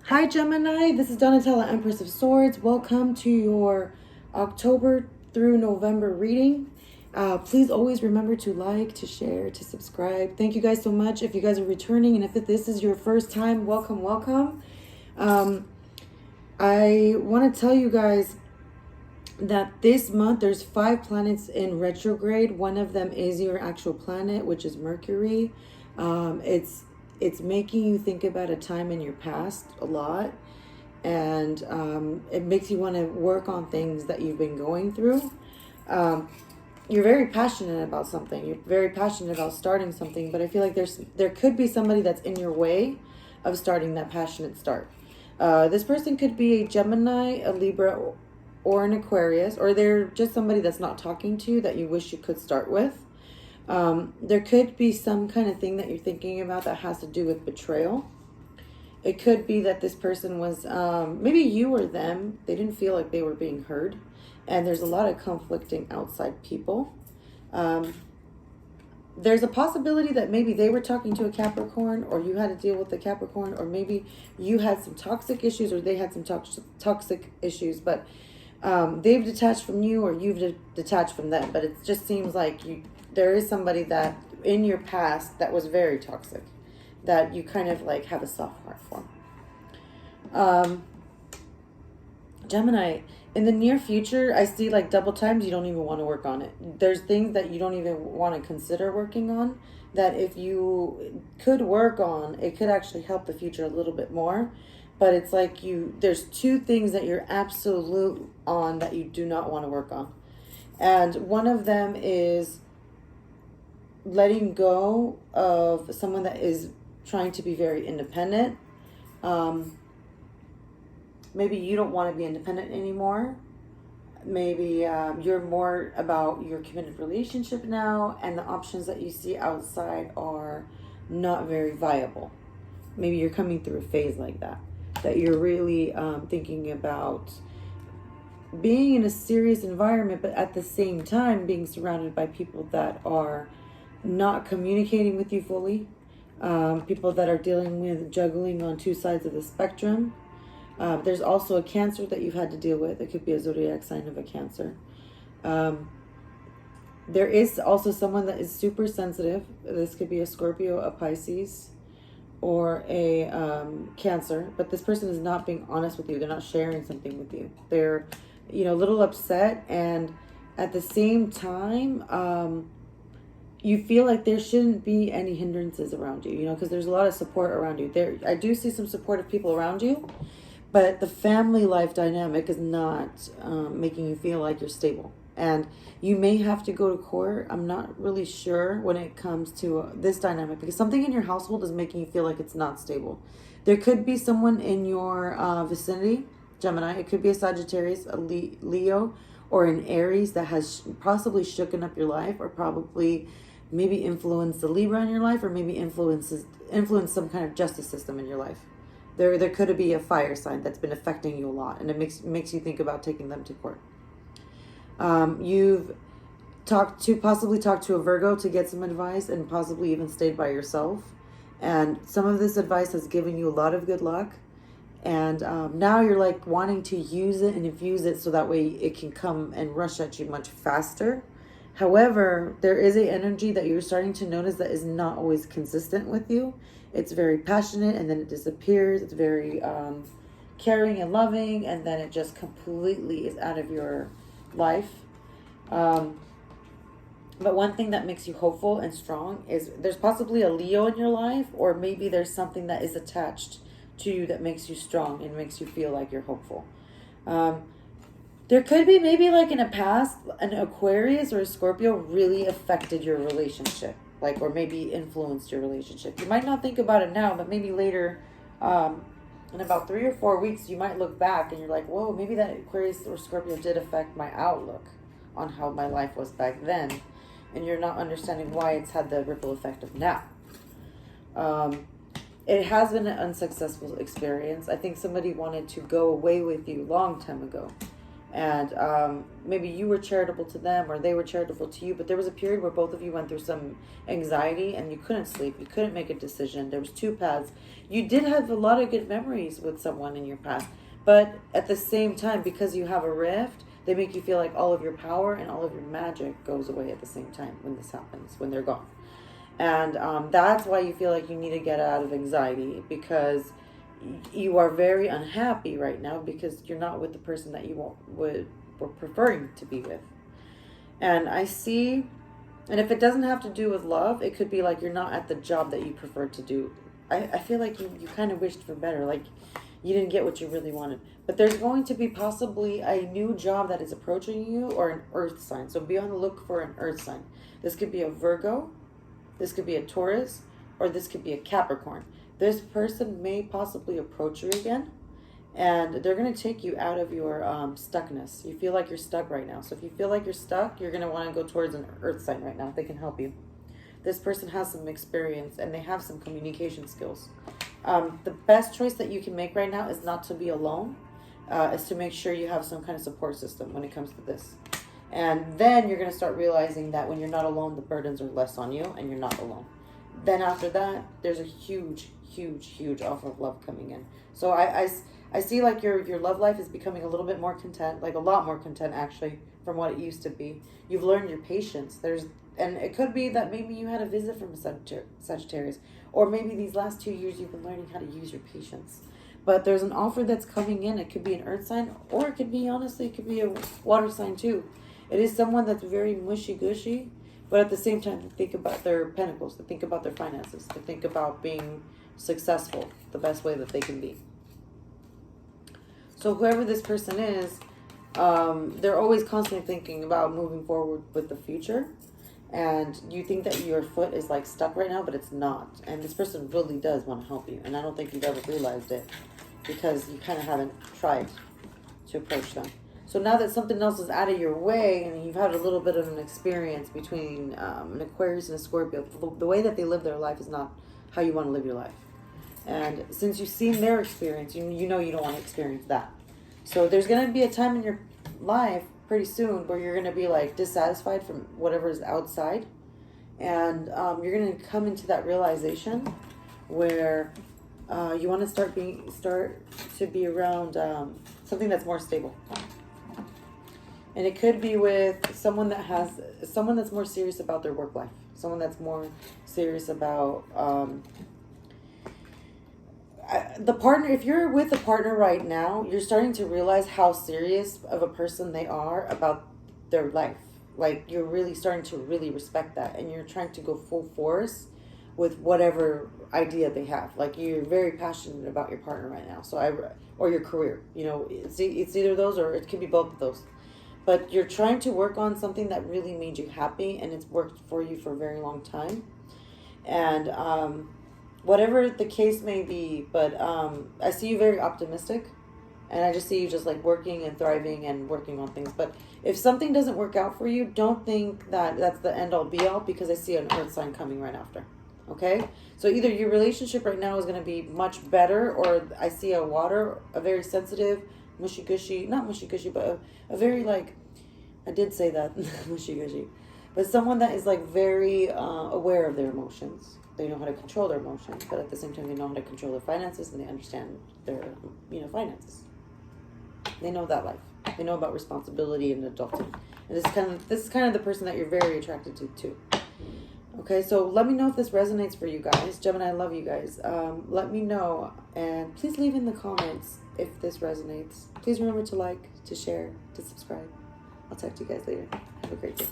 Hi Gemini, this is Donatella, Empress of Swords. Welcome to your October through November reading. Please always remember to like, to share, to subscribe. Thank you guys so much. If you guys are returning and if this is your first time, welcome, welcome. I want to tell you guys that this month there's 5 planets in retrograde. One of them is your actual planet, which is Mercury. It's making you think about a time in your past a lot, and it makes you want to work on things that you've been going through. You're very passionate about something. You're very passionate about starting something, but I feel like there could be somebody that's in your way of starting that passionate start. This person could be a Gemini, a Libra, or an Aquarius, or they're just somebody that's not talking to you that you wish you could start with. There could be some kind of thing that you're thinking about that has to do with betrayal. It could be that this person was, maybe you or them, they didn't feel like they were being heard. And there's a lot of conflicting outside people. There's a possibility that maybe they were talking to a Capricorn, or you had to deal with the Capricorn, or there you had some toxic issues, or they had some toxic issues, but they've detached from you, or you've detached from them. But it just seems like there is somebody that in your past that was very toxic, that you kind of like have a soft heart for. Gemini, in the near future, I see like double times you don't even want to work on it. There's things that you don't even want to consider working on, that if you could work on, it could actually help the future a little bit more. But it's like there's 2 things that you're absolute on that you do not want to work on. And one of them is letting go of someone that is trying to be very independent. Maybe you don't want to be independent anymore. Maybe you're more about your committed relationship now, and the options that you see outside are not very viable. Maybe you're coming through a phase like that you're really thinking about being in a serious environment, but at the same time being surrounded by people that are not communicating with you fully, people that are dealing with juggling on 2 sides of the spectrum. There's also a Cancer that you've had to deal with. It could be a zodiac sign of a Cancer. There is also someone that is super sensitive. This could be a Scorpio, a Pisces, or a Cancer. But this person is not being honest with you. They're not sharing something with you. They're, a little upset, and at the same time, you feel like there shouldn't be any hindrances around you, because there's a lot of support around you. I do see some supportive people around you, but the family life dynamic is not making you feel like you're stable. And you may have to go to court. I'm not really sure when it comes to this dynamic, because something in your household is making you feel like it's not stable. There could be someone in your vicinity, Gemini. It could be a Sagittarius, a Leo, or an Aries that has possibly shooken up your life, or probably maybe influenced the Libra in your life, or maybe influenced some kind of justice system in your life. There could be a fire sign that's been affecting you a lot, and it makes you think about taking them to court. You've possibly talked to a Virgo to get some advice, and possibly even stayed by yourself. And some of this advice has given you a lot of good luck. And now you're like wanting to use it and infuse it so that way it can come and rush at you much faster. However, there is an energy that you're starting to notice that is not always consistent with you. It's very passionate, and then it disappears. It's very caring and loving, and then it just completely is out of your life. But one thing that makes you hopeful and strong is there's possibly a Leo in your life, or maybe there's something that is attached to you that makes you strong and makes you feel like you're hopeful. There could be maybe like in a past, an Aquarius or a Scorpio really affected your relationship, or maybe influenced your relationship. You might not think about it now, but maybe later, in about 3 or 4 weeks, you might look back and you're like, whoa, maybe that Aquarius or Scorpio did affect my outlook on how my life was back then. And you're not understanding why it's had the ripple effect of now. It has been an unsuccessful experience. I think somebody wanted to go away with you long time ago. And maybe you were charitable to them or they were charitable to you, but there was a period where both of you went through some anxiety and you couldn't sleep, you couldn't make a decision. There was two paths. You did have a lot of good memories with someone in your past, but at the same time, because you have a rift, they make you feel like all of your power and all of your magic goes away at the same time when this happens, when they're gone. And that's why you feel like you need to get out of anxiety, because you are very unhappy right now because you're not with the person that you were preferring to be with. And I see, and if it doesn't have to do with love, it could be like you're not at the job that you prefer to do. I feel like you kind of wished for better, like you didn't get what you really wanted. But there's going to be possibly a new job that is approaching you, or an earth sign. So be on the look for an earth sign. This could be a Virgo, this could be a Taurus, or this could be a Capricorn. This person may possibly approach you again, and they're going to take you out of your stuckness. You feel like you're stuck right now. So if you feel like you're stuck, you're going to want to go towards an earth sign right now. They can help you. This person has some experience and they have some communication skills. The best choice that you can make right now is not to be alone, is to make sure you have some kind of support system when it comes to this. And then you're going to start realizing that when you're not alone, the burdens are less on you and you're not alone. Then after that, there's a huge offer of love coming in. So I see like your love life is becoming a little bit more content, like a lot more content actually from what it used to be. You've learned your patience. And it could be that maybe you had a visit from a Sagittarius, or maybe these last 2 years you've been learning how to use your patience. But there's an offer that's coming in. It could be an earth sign, or it could be, honestly, it could be a water sign too. It is someone that's very mushy-gushy, but at the same time, they think about their pentacles, they think about their finances, they think about being successful the best way that they can be. So whoever this person is, they're always constantly thinking about moving forward with the future. And you think that your foot is like stuck right now, but it's not. And this person really does want to help you. And I don't think you've ever realized it, because you kind of haven't tried to approach them. So now that something else is out of your way and you've had a little bit of an experience between an Aquarius and a Scorpio, the way that they live their life is not how you want to live your life. And since you've seen their experience, you know you don't want to experience that. So there's going to be a time in your life pretty soon where you're going to be like dissatisfied from whatever is outside. And you're going to come into that realization where you want to start to be around something that's more stable. And it could be with someone that's more serious about their work life. Someone that's more serious about the partner. If you're with a partner right now, you're starting to realize how serious of a person they are about their life. Like, you're really starting to really respect that, and you're trying to go full force with whatever idea they have. Like, you're very passionate about your partner right now. Or your career. You know, it's either those, or it could be both of those. But you're trying to work on something that really made you happy, and it's worked for you for a very long time. And whatever the case may be, but I see you very optimistic, and I just see you just like working and thriving and working on things. But if something doesn't work out for you, don't think that that's the end all be all, because I see an earth sign coming right after. Okay? So either your relationship right now is going to be much better, or I see a very sensitive, mushy-gushy, not mushy-gushy, but a very like, I did say that, mushy-gushy, but someone that is like very aware of their emotions. They know how to control their emotions, but at the same time, they know how to control their finances, and they understand their, finances. They know that life. They know about responsibility and adulting. And this is kind of the person that you're very attracted to too. Okay, so let me know if this resonates for you guys. Gemini, I love you guys. Let me know, and please leave in the comments if this resonates. Please remember to like, to share, to subscribe. I'll talk to you guys later. Have a great day.